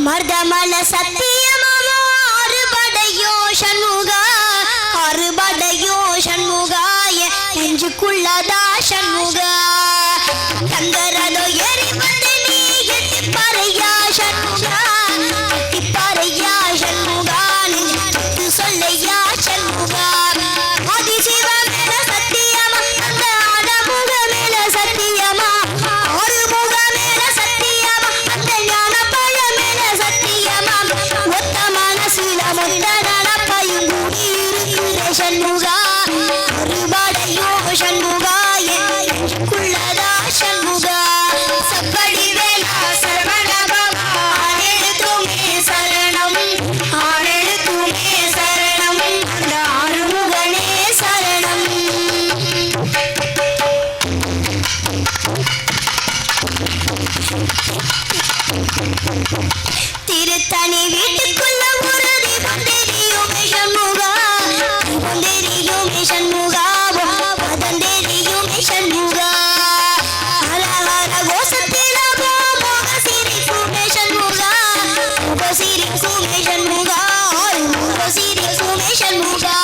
மர்தமல சத்தியமாமா அறுபடையோ சண்முகா அறுபடையோ சண்முகாய நெஞ்சுக்குள்ளதா சண்முகா தங்கரதோ எரி வந்து நீ எட்டி பாறையா சண்முகா எட்டி பாறையா சண்முகா நெஞ்சு சொல்லையா சண்முகா ஆதிசிவ மேல சத்தியமா அந்த ஆடமுக மேல சத்தியமா ஆறுமுக மேல சத்தியமா அந்த ஞான பழ மேல சத்தியமா ஒத்த மனசில மொத்த நடப்பையும் கூடி இருக்கிற சண்முகா அறுபடையோ சண்முகாய நெஞ்சுக்குள்ளதா சண்முகா சப்படி வேலா சரவணபவா ஆனெழுத்துமே சரணம் ஆனெழுத்துமே சரணம் அந்த ஆறுமுகனே சரணம் திருத்தணி வீட்டுக்குள்ள ஒரு தீபம் தெரியுமே சண்முகா தீபம் தெரியுமே சண்முகா பதம் தெரியுமே சண்முகா ஹரஹர கோசத்தில மோக சிரிக்குமே சண்முகா மோக சிரிக்குமே சண்முகா மோக சிரிக்குமே சண்முகா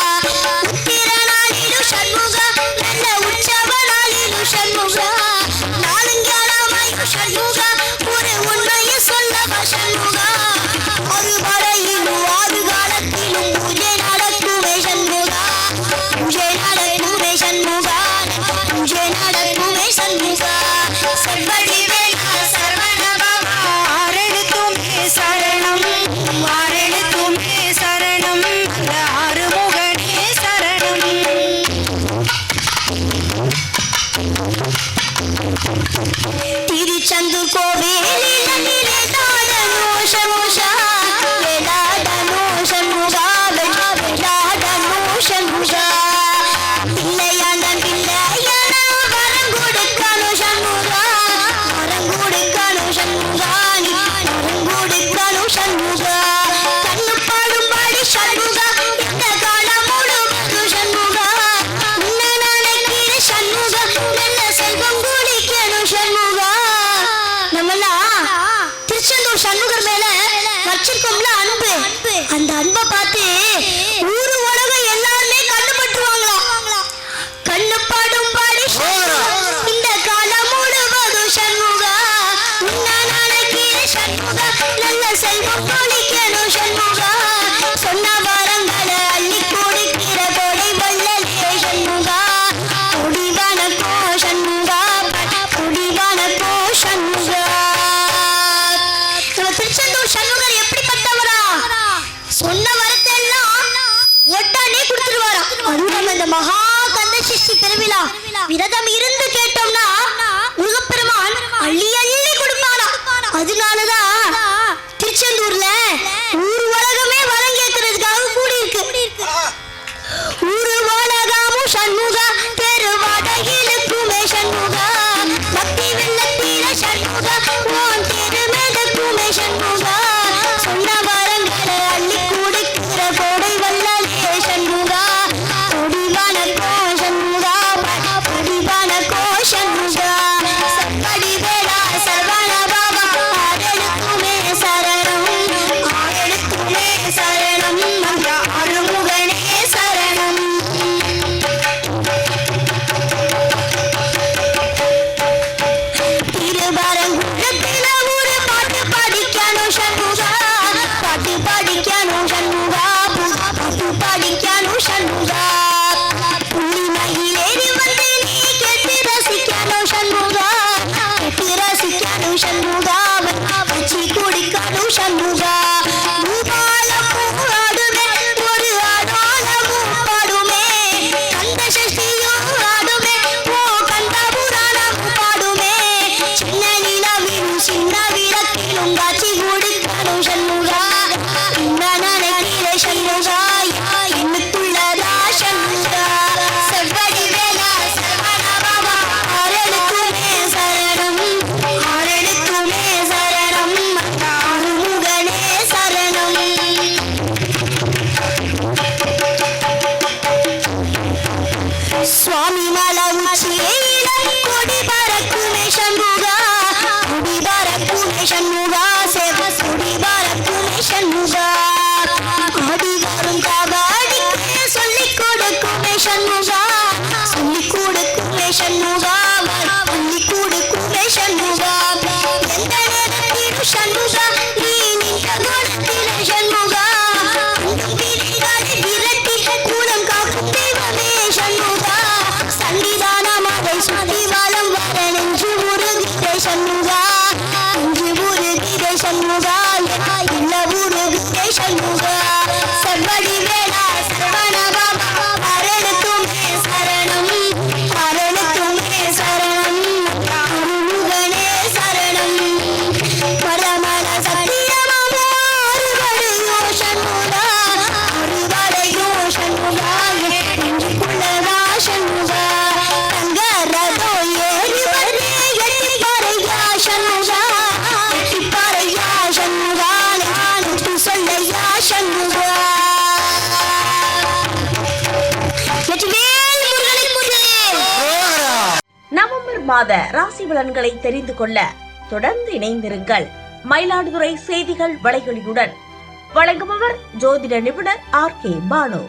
உத்திர நாளிலு சண்முகா நல்ல உற்சவ நாளிலு சண்முகா நாளுங்காலமாயு சண்முகா ஒரு உண்மையை சொல்லவா சண்முகா ஒரு படையிலும் ஆறு காலத்திலும் பூஜை நடக்குமே சண்முகா பூஜை நடக்குமே சண்முகா பூஜை நடக்குமே சண்முகா செவ்வடி வேலா சரவணபவா ஆறெழுத்துமே சரணம் ஆறெழுத்துமே சரணம் அந்த ஆறுமுகனே சரணம் திருச்செந்தூர் கோவிலில் நிலைதாடனோ சண்முகா வேலாடனோ சண்முகா வேலாடனோ சண்முகா பிள்ளையாண்டன் பிள்ளையான வரம் கொடுக்கணும் சண்முகா வரம் கொடுக்கணும் சண்முகா நீ வரம் கொடுக்கணும் சண்முகா கண்ணு பாடும்பாடி சண்முகா இந்த காலம் முழுவதும் சண்முகா உன்னை நினைக்கிற சண்முகா நல்ல செல்வம் குடிக்கணும் சண்முகா நம்மெல்லாம் திருச்செந்தூர் சண்முகர் மேல வச்சிருக்கோம்ல அன்பு அந்த அன்பை பார்த்து ஊரு உலகம் எல்லாருமே கண்டுபட்டுருவாங்களாம் கண்ணு பாடும் பாடி இந்த காலம் முழுவதும் சண்முகா உன்னை நினைக்கிற சண்முகா நல்ல செல்வம் கொளிக்கணும் சண்முகா சொன்ன வரங்களை அள்ளி கொடுக்கிற கொடை வள்ளலே சண்முகா குடிவனக்கோ சண்முகா குடிவனக்கோ சண்முகா நம்ம திருச்செந்தூர் சண்முகர் எப்படிப்பட்டவரா சொன்ன வரத்தை எல்லாம் உடனே கொடுத்துருவாராம் அதுவும் நம்ம இந்த மகா கந்த சஷ்டி திருவிழா விரதம் இருந்து கேட்டோம்னா முருகப்பெருமான் அள்ளி அள்ளி கொடுப்பாராம் அதனாலதான் திருச்செந்தூர்ல ஊர் உலகமே வரம் கேட்கறதுக்காக கூடி இருக்கு ஊரு உலகமும் சண்முகா பெருவாடையிலுக்குமே சண்முகா பக்தி வெள்ளத்தில சண்முகா உன் திருமெதக்குமே சண்முகா சொன்ன ரசிக்கணும் சண்முகா புள்ளிமயிலேறி வந்து நீ கேட்டு ரசிக்கணும் சண்முகா கேட்டு ரசிக்கணும் சண்முகா வச்சி குடிக்கணும் சண்முகா பூபாலம் ஆடுமே ஒரு ஆடாளமும் பாடுமே கந்த சஷ்டியும் ஆடுமே ஓ கந்த புராணம் பாடுமே சின்ன நிலவிலும் சின்ன விளக்கிலும் காட்சி குடிக்கணும் சண்முகா இந்த நினைக்கிற சண்முகா என்னுக்குள்ளதா சண்முகா செவ்வடி வேலா சரவண பாபா ஆரனுக்குமே சரணம் ஆரனுக்குமே சரணம் ஆறுமுகனே சரணம் சுவாமி மலை உச்சியில கொடி பறக்குமே சண்முகா கொடி பறக்குமே சண்முகா சேவ கொடி பறக்குமே சண்முகா ஆடி வரும் கபாடிக்கு சொல்லிக் கொடுக்குமே சண்முகா சொல்லிக் கொடுக்குமே சண்முகா சொல்லிக் கொடுக்குமே சண்முகா எந்த நேரத்திலும் சண்முகா நீ நின்ற குணத்திலே சண்முகா விதிகளை விரட்டி கூலம் காக்கும் தெய்வமே சண்முகா சன்னிதானம் அதை சுத்தி வலம் வர நெஞ்சு உருகிலே சண்முகா நெஞ்சு உருகிலே சண்முகா இல்ல உருகிலே சண்முகா செவ்வடி வேளா சரவண பாபா அரணுக்குமே சரணம் அரணுக்குமே சரணம் அருமுகனே சரணம் பரமல சத்தியமாம் அறுவடையோ சண்முகா அறுவடையோ சண்முகா நெஞ்சுக்குள்ளதா சண்முகா தங்க ரதோ ஏறி வந்து எட்டி பாறையா சண்முகா எட்டி பாறையா சண்முகா நெஞ்சு சொல்லையா சண்முகா வெற்றிவேல் முருகனுக்கு நவம்பர் மாத ராசி பலன்களை தெரிந்து கொள்ள தொடர்ந்து இணைந்திருங்கள் மயிலாடுதுறை செய்திகள் வலையொலியுடன். வழங்குபவர் ஜோதிட நிபுணர் RK பானு.